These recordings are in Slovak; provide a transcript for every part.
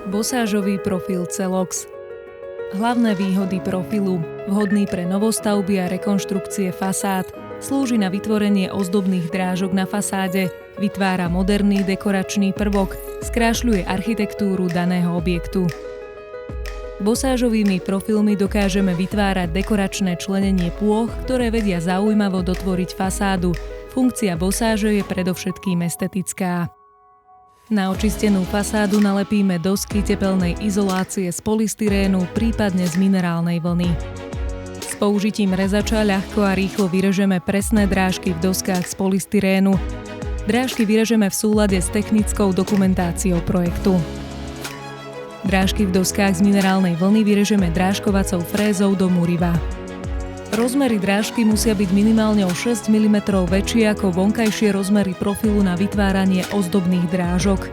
Bosážový profil Celox. Hlavné výhody profilu: vhodný pre novostavby a rekonštrukcie fasád, slúži na vytvorenie ozdobných drážok na fasáde, vytvára moderný dekoračný prvok, skrášľuje architektúru daného objektu. Bosážovými profilmi dokážeme vytvárať dekoračné členenie plôch, ktoré vedia zaujímavo dotvoriť fasádu. Funkcia bosáže je predovšetkým estetická. Na očistenú fasádu nalepíme dosky tepelnej izolácie z polystyrénu, prípadne z minerálnej vlny. S použitím rezača ľahko a rýchlo vyrežeme presné drážky v doskách z polystyrénu. Drážky vyrežeme v súlade s technickou dokumentáciou projektu. Drážky v doskách z minerálnej vlny vyrežeme drážkovacou frézou do múriva. Rozmery drážky musia byť minimálne o 6 mm väčšie ako vonkajšie rozmery profilu na vytváranie ozdobných drážok.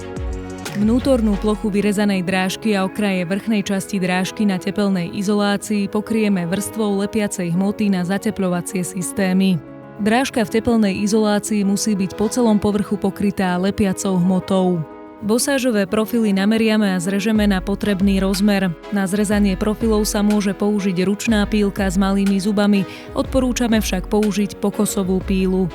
Vnútornú plochu vyrezanej drážky a okraje vrchnej časti drážky na tepelnej izolácii pokrieme vrstvou lepiacej hmoty na zatepľovacie systémy. Drážka v tepelnej izolácii musí byť po celom povrchu pokrytá lepiacou hmotou. Bosážové profily nameriame a zrežeme na potrebný rozmer. Na zrezanie profilov sa môže použiť ručná pílka s malými zubami, odporúčame však použiť pokosovú pílu.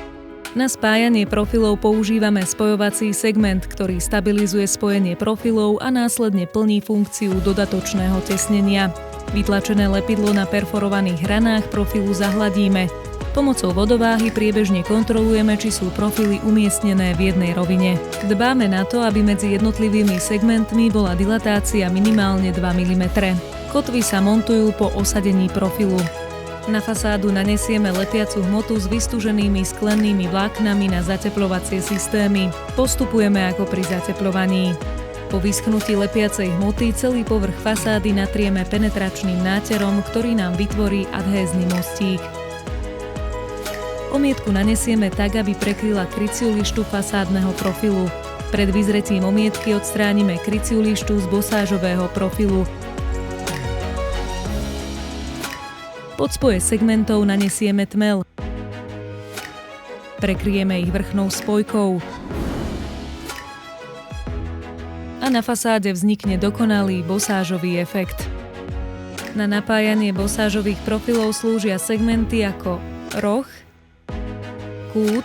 Na spájanie profilov používame spojovací segment, ktorý stabilizuje spojenie profilov a následne plní funkciu dodatočného tesnenia. Vytlačené lepidlo na perforovaných hranách profilu zahladíme. Pomocou vodováhy priebežne kontrolujeme, či sú profily umiestnené v jednej rovine. Dbáme na to, aby medzi jednotlivými segmentmi bola dilatácia minimálne 2 mm. Kotvy sa montujú po osadení profilu. Na fasádu nanesieme lepiacu hmotu s vystúženými sklennými vláknami na zatepľovacie systémy. Postupujeme ako pri zatepľovaní. Po vyschnutí lepiacej hmoty celý povrch fasády natrieme penetračným náterom, ktorý nám vytvorí adhézny mostík. Omietku nanesieme tak, aby prekryla kryciu lištu fasádneho profilu. Pred vyzretím omietky odstránime kryciu lištu z bosážového profilu. Pod spoje segmentov nanesieme tmel. Prekryjeme ich vrchnou spojkou. A na fasáde vznikne dokonalý bosážový efekt. Na napájanie bosážových profilov slúžia segmenty ako roh, kút,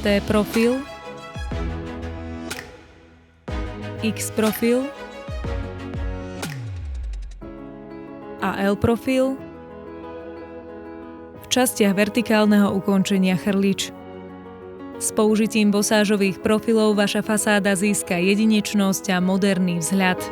T-profil, X-profil a L-profil v častiach vertikálneho ukončenia chrlič. S použitím bosážových profilov vaša fasáda získa jedinečnosť a moderný vzhľad.